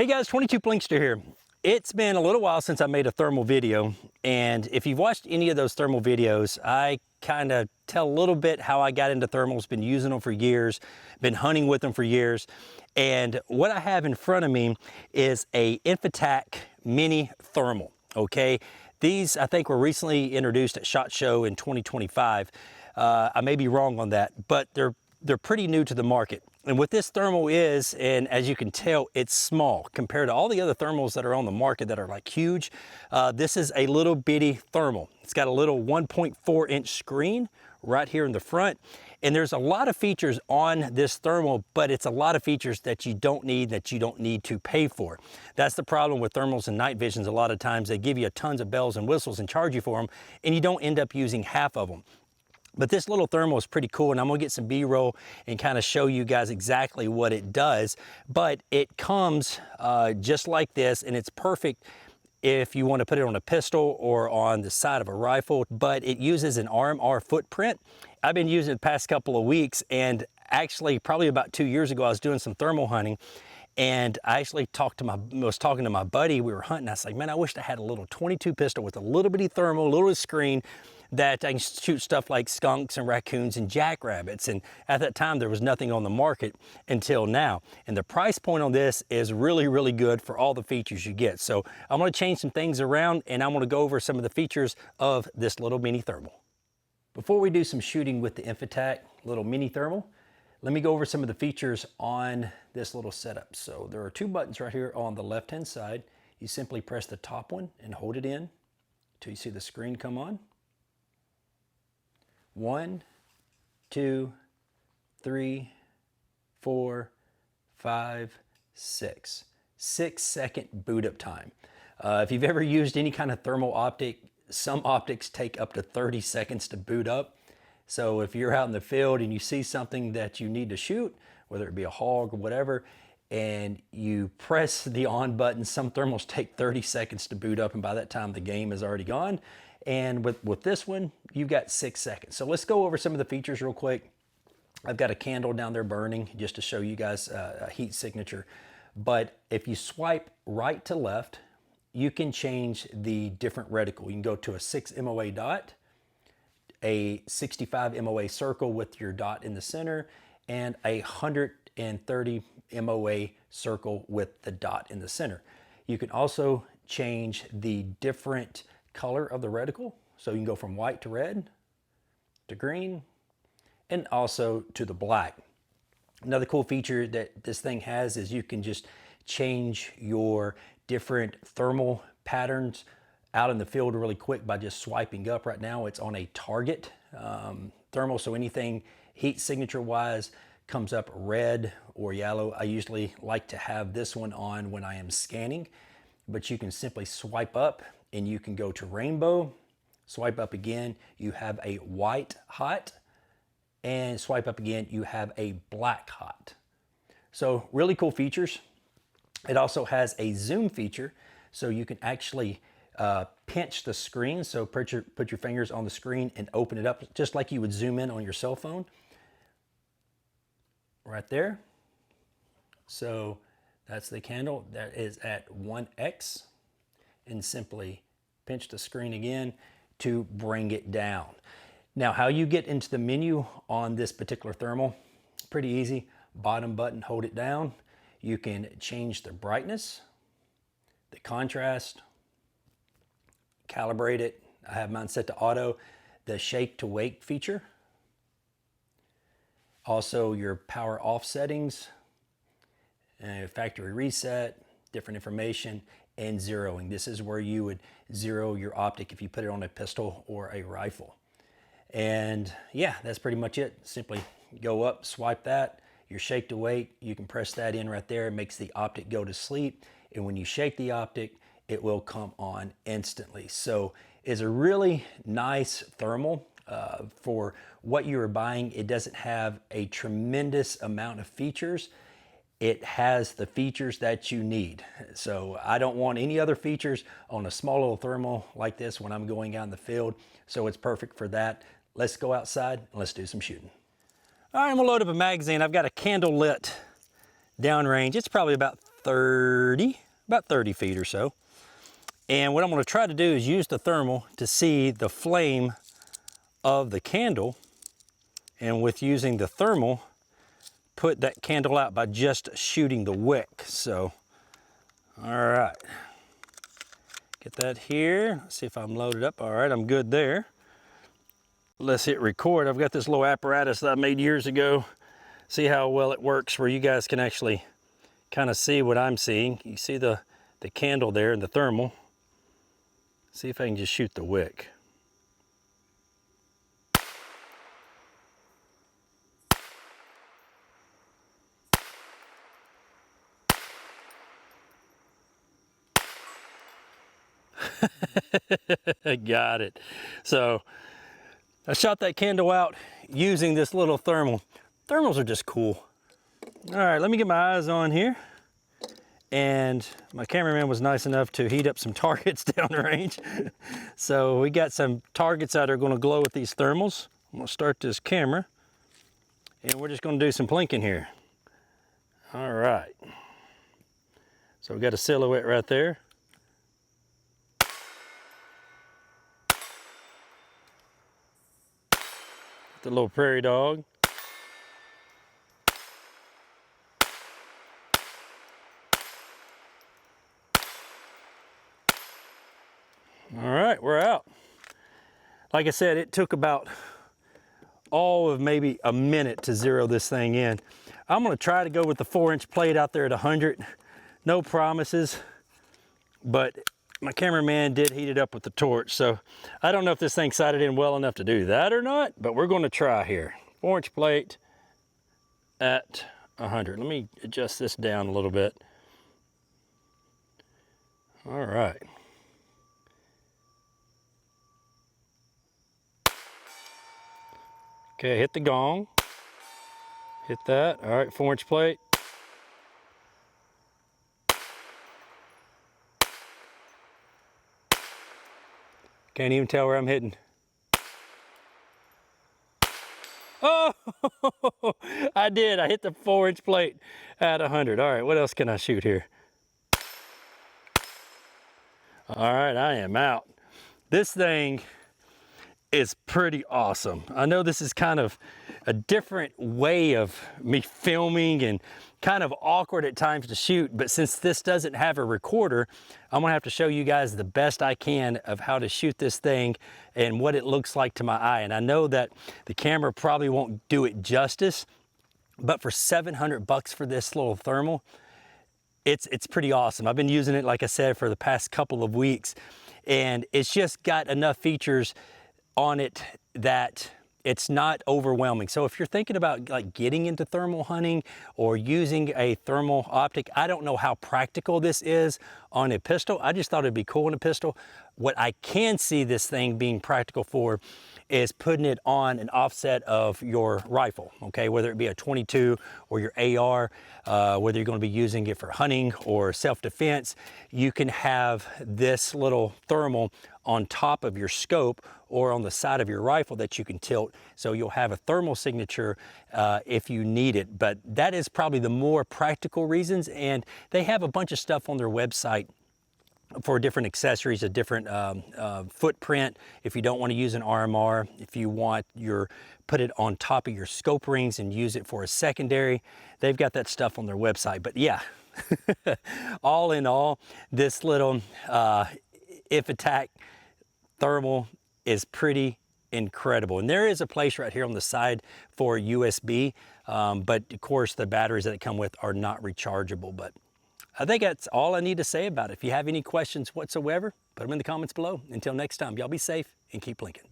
Hey guys, 22 Blinkster here. It's been a little while since I made a thermal video, and if you've watched any of those thermal videos, I kind of tell a little bit how I got into thermals, been using them for years, been hunting with them for years, and what I have in front of me is a Infitac mini thermal, okay? These, I think, were recently introduced at SHOT Show in 2025. I may be wrong on that, but they're pretty new to the market. And what this thermal is, and as you can tell, it's small compared to all the other thermals that are on the market that are like huge. This is a little bitty thermal. It's got a little 1.4-inch screen right here in the front. And there's a lot of features on this thermal, but it's a lot of features that you don't need to pay for. That's the problem with thermals and night visions. A lot of times they give you tons of bells and whistles and charge you for them, and you don't end up using half of them. But this little thermal is pretty cool, and I'm gonna get some B-roll and kind of show you guys exactly what it does. But it comes just like this, and it's perfect if you want to put it on a pistol or on the side of a rifle, but it uses an RMR footprint. I've been using it the past couple of weeks, and actually probably about 2 years ago, I was doing some thermal hunting, and I actually was talking to my buddy. We were hunting. I was like, man, I wish I had a little 22 pistol with a little bitty thermal, a little screen, that I can shoot stuff like skunks and raccoons and jackrabbits. And at that time, there was nothing on the market until now. And the price point on this is really, really good for all the features you get. So I'm gonna change some things around, and I'm gonna go over some of the features of this little mini thermal. Before we do some shooting with the Infitac little mini thermal, let me go over some of the features on this little setup. So there are two buttons right here on the left-hand side. You simply press the top one and hold it in until you see the screen come on. 1, 2, 3, 4, 5, 6. 6-second boot up time. If you've ever used any kind of thermal optic, some optics take up to 30 seconds to boot up. So if you're out in the field and you see something that you need to shoot, whether it be a hog or whatever, and you press the on button, some thermals take 30 seconds to boot up, and by that time the game is already gone. And with this one, you've got 6 seconds. So let's go over some of the features real quick. I've got a candle down there burning just to show you guys a heat signature. But if you swipe right to left, you can change the different reticle. You can go to a 6 MOA dot, a 65 MOA circle with your dot in the center, and a 130 MOA circle with the dot in the center. You can also change the different color of the reticle. So you can go from white to red to green and also to the black. Another cool feature that this thing has is you can just change your different thermal patterns out in the field really quick by just swiping up. Right now it's on a target thermal, so anything heat signature wise comes up red or yellow. I usually like to have this one on when I am scanning, but you can simply swipe up and you can go to rainbow, swipe up again, you have a white hot, and swipe up again, you have a black hot. So really cool features. It also has a zoom feature, so you can actually pinch the screen. So put your fingers on the screen and open it up just like you would zoom in on your cell phone. Right there. So that's the candle. That is at 1x. And simply pinch the screen again to bring it down. Now, how you get into the menu on this particular thermal, pretty easy. Bottom button, hold it down. You can change the brightness, the contrast, calibrate it. I have mine set to auto. The shake to wake feature. Also your power off settings, factory reset, different information, and zeroing. This is where you would zero your optic if you put it on a pistol or a rifle. And yeah, that's pretty much it. Simply go up, swipe that, your shake to wake, you can press that in right there. It makes the optic go to sleep. And when you shake the optic, it will come on instantly. So it's a really nice thermal for what you are buying. It doesn't have a tremendous amount of features. It has the features that you need. So I don't want any other features on a small little thermal like this when I'm going out in the field. So it's perfect for that. Let's go outside and let's do some shooting. All right, I'm gonna load up a magazine. I've got a candle lit downrange. It's probably about about 30 feet or so. And what I'm going to try to do is use the thermal to see the flame of the candle, and with using the thermal, put that candle out by just shooting the wick. So, all right, get that here. Let's see if I'm loaded up. All right, I'm good there. Let's hit record. I've got this little apparatus that I made years ago. See how well it works, where you guys can actually kind of see what I'm seeing. You see the candle there and the thermal. See if I can just shoot the wick. Got it. So I shot that candle out using this little thermal. Thermals are just cool. All right, let me get my eyes on here. And my cameraman was nice enough to heat up some targets down range. So we got some targets that are going to glow with these thermals. I'm going to start this camera, and we're just going to do some plinking here. All right. So we got a silhouette right there. The little prairie dog. All right, we're out. Like I said, it took about all of maybe a minute to zero this thing in. I'm gonna try to go with the 4-inch plate out there at 100. No promises, but my cameraman did heat it up with the torch, so I don't know if this thing sighted in well enough to do that or not, but we're gonna try here. 4-inch plate at 100. Let me adjust this down a little bit. All right. Okay, hit the gong. Hit that. All right, 4-inch plate. Can't even tell where I'm hitting. Oh, I did. I hit the 4-inch plate at 100. All right, what else can I shoot here? All right, I am out. This thing is pretty awesome. I know this is kind of a different way of me filming and kind of awkward at times to shoot, but since this doesn't have a recorder, I'm gonna have to show you guys the best I can of how to shoot this thing and what it looks like to my eye. And I know that the camera probably won't do it justice, but for 700 bucks for this little thermal, it's pretty awesome. I've been using it, like I said, for the past couple of weeks, and it's just got enough features on it that it's not overwhelming. So if you're thinking about like getting into thermal hunting or using a thermal optic, I don't know how practical this is on a pistol. I just thought it'd be cool in a pistol. What I can see this thing being practical for is putting it on an offset of your rifle, okay? Whether it be a 22 or your AR, whether you're gonna be using it for hunting or self-defense, you can have this little thermal on top of your scope or on the side of your rifle that you can tilt, so you'll have a thermal signature if you need it. But that is probably the more practical reasons, and they have a bunch of stuff on their website for different accessories, a different footprint. If you don't want to use an RMR, if you want put it on top of your scope rings and use it for a secondary, they've got that stuff on their website. But yeah, all in all, this little Infitac thermal is pretty incredible. And there is a place right here on the side for USB, but of course the batteries that it come with are not rechargeable. But I think that's all I need to say about it. If you have any questions whatsoever, put them in the comments below. Until next time, y'all be safe and keep blinking.